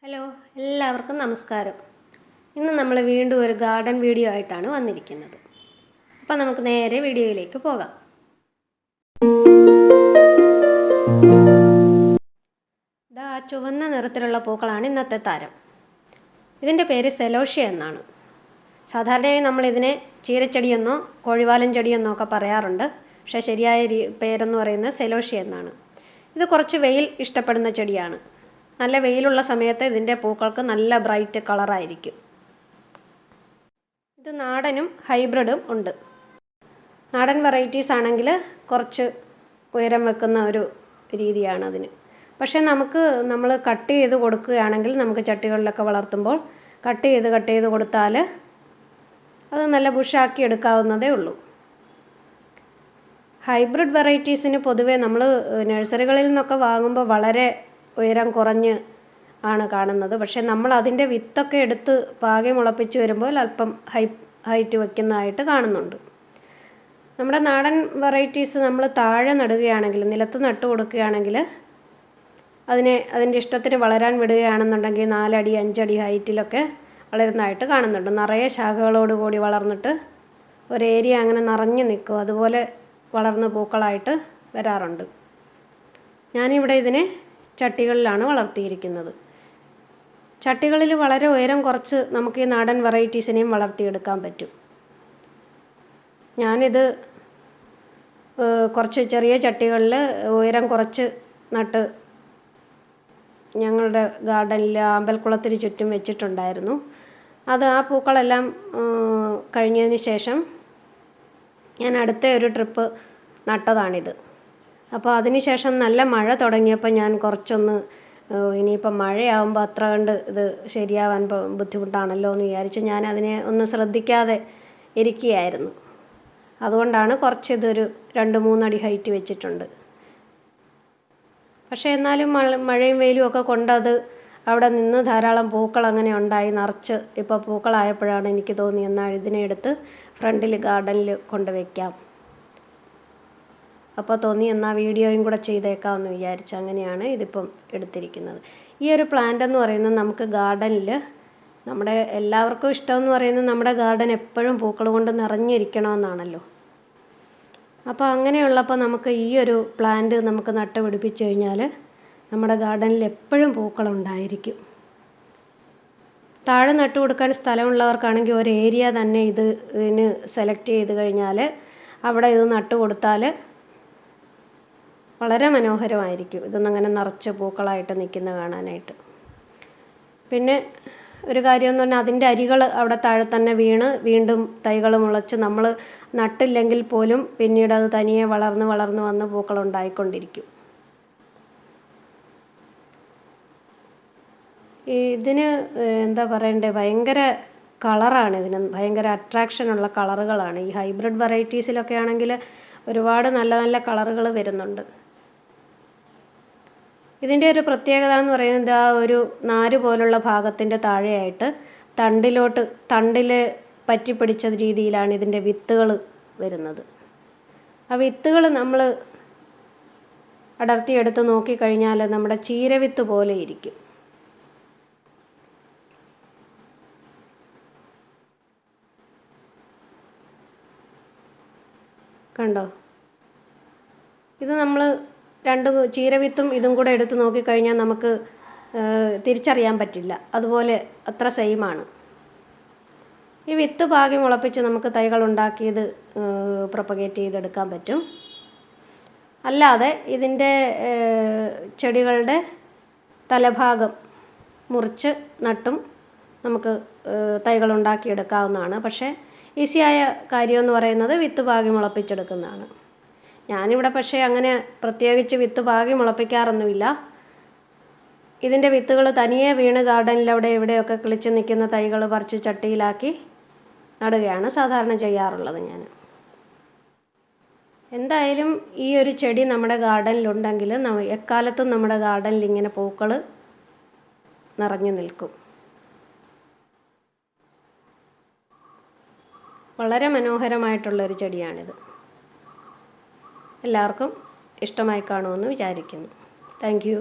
Hello, എല്ലാവർക്കും നമസ്കാരം. ഇന്ന് നമ്മൾ വീണ്ടും ഒരു ഗാർഡൻ വീഡിയോ ആയിട്ടാണ് വന്നിരിക്കുന്നത്. അപ്പം നമുക്ക് നേരെ വീഡിയോയിലേക്ക് പോകാം. ഇതാ ചുവന്ന നിറത്തിലുള്ള പൂക്കളാണ് ഇന്നത്തെ താരം. ഇതിൻ്റെ പേര് സെലോഷ്യ എന്നാണ്. സാധാരണയായി നമ്മളിതിനെ ചീരച്ചെടിയെന്നോ കോഴിവാലൻ ചെടിയെന്നോ ഒക്കെ പറയാറുണ്ട്. പക്ഷേ ശരിയായ പേരെന്ന് പറയുന്നത് സെലോഷ്യ എന്നാണ്. ഇത് കുറച്ച് വെയിൽ ഇഷ്ടപ്പെടുന്ന ചെടിയാണ്. നല്ല വെയിലുള്ള സമയത്ത് ഇതിൻ്റെ പൂക്കൾക്ക് നല്ല ബ്രൈറ്റ് കളറായിരിക്കും. ഇത് നാടനും ഹൈബ്രിഡും ഉണ്ട്. നാടൻ വെറൈറ്റീസ് ആണെങ്കിൽ കുറച്ച് ഉയരം വെക്കുന്ന ഒരു രീതിയാണ് അതിന്. പക്ഷേ നമ്മൾ കട്ട് ചെയ്ത് കൊടുക്കുകയാണെങ്കിൽ നമുക്ക് ചട്ടികളിലൊക്കെ വളർത്തുമ്പോൾ കട്ട് ചെയ്ത് കൊടുത്താൽ അത് നല്ല ബുഷാക്കി എടുക്കാവുന്നതേ ഉള്ളൂ. ഹൈബ്രിഡ് വെറൈറ്റീസിന് പൊതുവേ നമ്മൾ നഴ്സറികളിൽ നിന്നൊക്കെ വാങ്ങുമ്പോൾ വളരെ ഉയരം കുറഞ്ഞ് ആണ് കാണുന്നത്. പക്ഷേ നമ്മൾ അതിൻ്റെ വിത്തൊക്കെ എടുത്ത് പാകി മുളപ്പിച്ച് വരുമ്പോൾ അല്പം ഹൈറ്റ് വയ്ക്കുന്നതായിട്ട് കാണുന്നുണ്ട്. നമ്മുടെ നാടൻ വെറൈറ്റീസ് നമ്മൾ താഴെ നടുകയാണെങ്കിൽ, നിലത്ത് നട്ടു കൊടുക്കുകയാണെങ്കിൽ, അതിൻ്റെ ഇഷ്ടത്തിന് വളരാൻ വിടുകയാണെന്നുണ്ടെങ്കിൽ 4 അടി 5 അടി ഹൈറ്റിലൊക്കെ വളരുന്നതായിട്ട് കാണുന്നുണ്ട്. നിറയെ ശാഖകളോടുകൂടി വളർന്നിട്ട് ഒരു ഏരിയ അങ്ങനെ നിറഞ്ഞു നിൽക്കും. അതുപോലെ വളർന്ന പൂക്കളായിട്ട് വരാറുണ്ട്. ഞാനിവിടെ ഇതിനെ ചട്ടികളിലാണ് വളർത്തിയിരിക്കുന്നത്. ചട്ടികളിൽ വളരെ ഉയരം കുറച്ച് നമുക്ക് ഈ നാടൻ വെറൈറ്റീസിനെയും വളർത്തിയെടുക്കാൻ പറ്റും. ഞാനിത് കുറച്ച് ചെറിയ ചട്ടികളിൽ ഉയരം കുറച്ച് നട്ട് ഞങ്ങളുടെ ഗാർഡനിൽ അമ്പൽക്കുളത്തിന് ചുറ്റും വെച്ചിട്ടുണ്ടായിരുന്നു. ആ പൂക്കളെല്ലാം കഴിഞ്ഞതിന് ശേഷം ഞാൻ അടുത്ത ഒരു ട്രിപ്പ് നട്ടതാണിത്. അപ്പോൾ അതിന് ശേഷം നല്ല മഴ തുടങ്ങിയപ്പോൾ ഞാൻ കുറച്ചൊന്ന് ഇനിയിപ്പം മഴയാകുമ്പോൾ അത്ര കണ്ട് ഇത് ശരിയാവാൻ ബുദ്ധിമുട്ടാണല്ലോ എന്ന് വിചാരിച്ച് ഞാൻ അതിനെ ഒന്ന് ശ്രദ്ധിക്കാതെ ഇരിക്കുകയായിരുന്നു. അതുകൊണ്ടാണ് കുറച്ചിതൊരു 2-3 അടി ഹൈറ്റ് വെച്ചിട്ടുണ്ട്. പക്ഷേ എന്നാലും മഴയും വെയിലും ഒക്കെ കൊണ്ടത് അവിടെ നിന്ന് ധാരാളം പൂക്കൾ അങ്ങനെ ഉണ്ടായി നിറച്ച് ഇപ്പോൾ പൂക്കളായപ്പോഴാണ് എനിക്ക് തോന്നി എന്നാൽ ഇതിനെ എടുത്ത് ഫ്രണ്ടിൽ ഗാർഡനിൽ കൊണ്ടുവയ്ക്കാം. അപ്പോൾ തോന്നി എന്നാൽ വീഡിയോയും കൂടെ ചെയ്തേക്കാമെന്ന് വിചാരിച്ച് അങ്ങനെയാണ് ഇതിപ്പം എടുത്തിരിക്കുന്നത്. ഈ ഒരു പ്ലാന്റ് എന്ന് പറയുന്നത് നമുക്ക് ഗാർഡനിൽ നമ്മുടെ എല്ലാവർക്കും ഇഷ്ടമെന്ന് പറയുന്നത് നമ്മുടെ ഗാർഡൻ എപ്പോഴും പൂക്കൾ കൊണ്ട് നിറഞ്ഞിരിക്കണമെന്നാണല്ലോ. അപ്പോൾ അങ്ങനെയുള്ളപ്പോൾ നമുക്ക് ഈ ഒരു പ്ലാന്റ് നമുക്ക് നട്ടുപിടിപ്പിച്ച് കഴിഞ്ഞാൽ നമ്മുടെ ഗാർഡനിൽ എപ്പോഴും പൂക്കളുണ്ടായിരിക്കും. താഴെ നട്ടു കൊടുക്കാൻ സ്ഥലമുള്ളവർക്കാണെങ്കിൽ ഒരു ഏരിയ തന്നെ ഇതിന് സെലക്ട് ചെയ്ത് കഴിഞ്ഞാൽ അവിടെ ഇത് നട്ടു കൊടുത്താൽ വളരെ മനോഹരമായിരിക്കും. ഇതൊന്നങ്ങനെ നിറച്ച് പൂക്കളായിട്ട് നിൽക്കുന്ന കാണാനായിട്ട്. പിന്നെ ഒരു കാര്യം എന്ന് പറഞ്ഞാൽ അതിൻ്റെ അരികൾ അവിടെ താഴെ തന്നെ വീണ്ടും തൈകൾ മുളച്ച് നമ്മൾ നട്ടില്ലെങ്കിൽ പോലും പിന്നീട് അത് തനിയെ വളർന്ന് വന്ന് പൂക്കളുണ്ടായിക്കൊണ്ടിരിക്കും. ഇതിന് എന്താ പറയണ്ടേ, ഭയങ്കര കളറാണ്. ഇതിന് ഭയങ്കര അട്രാക്ഷനുള്ള കളറുകളാണ്. ഈ ഹൈബ്രിഡ് വെറൈറ്റീസിലൊക്കെ ആണെങ്കിൽ ഒരുപാട് നല്ല നല്ല കളറുകൾ വരുന്നുണ്ട്. ഇതിൻ്റെ ഒരു പ്രത്യേകത എന്ന് പറയുന്നത് ആ ഒരു നാര് പോലുള്ള ഭാഗത്തിൻ്റെ താഴെയായിട്ട് തണ്ടിൽ പറ്റിപ്പിടിച്ച രീതിയിലാണ് ഇതിൻ്റെ വിത്തുകൾ വരുന്നത്. ആ വിത്തുകൾ നമ്മൾ അടർത്തിയെടുത്ത് നോക്കിക്കഴിഞ്ഞാൽ നമ്മുടെ ചീരവിത്ത് പോലെ ഇരിക്കും. കണ്ടോ? ഇത് നമ്മൾ 2 ചീരവിത്തും ഇതും കൂടെ എടുത്ത് നോക്കിക്കഴിഞ്ഞാൽ നമുക്ക് തിരിച്ചറിയാൻ പറ്റില്ല. അതുപോലെ അത്ര സെയിമാണ്. ഈ വിത്ത് പാകി മുളപ്പിച്ച് നമുക്ക് തൈകൾ ഉണ്ടാക്കി ഇത് പ്രൊപ്പഗേറ്റ് ചെയ്തെടുക്കാൻ പറ്റും. അല്ലാതെ ഇതിൻ്റെ ചെടികളുടെ തലഭാഗം മുറിച്ച് നട്ടും നമുക്ക് തൈകൾ ഉണ്ടാക്കിയെടുക്കാവുന്നതാണ്. പക്ഷേ ഈസിയായ കാര്യമെന്ന് പറയുന്നത് വിത്ത് പാകി മുളപ്പിച്ചെടുക്കുന്നതാണ്. ഞാനിവിടെ പക്ഷേ അങ്ങനെ പ്രത്യേകിച്ച് വിത്ത് പാകി മുളപ്പിക്കാറൊന്നുമില്ല. ഇതിൻ്റെ വിത്തുകൾ തനിയെ വീണ് ഗാർഡനിൽ അവിടെ എവിടെയൊക്കെ കിളിച്ച് നിൽക്കുന്ന തൈകൾ പറിച്ച് ചട്ടിയിലാക്കി നടുകയാണ് സാധാരണ ചെയ്യാറുള്ളത് ഞാൻ. എന്തായാലും ഈ ഒരു ചെടി നമ്മുടെ ഗാർഡനിലുണ്ടെങ്കിൽ എക്കാലത്തും നമ്മുടെ ഗാർഡനിൽ ഇങ്ങനെ പൂക്കൾ നിറഞ്ഞു നിൽക്കും. വളരെ മനോഹരമായിട്ടുള്ളൊരു ചെടിയാണിത്. എല്ലാവർക്കും ഇഷ്ടമായി കാണുമെന്ന് വിചാരിക്കുന്നു. Thank you.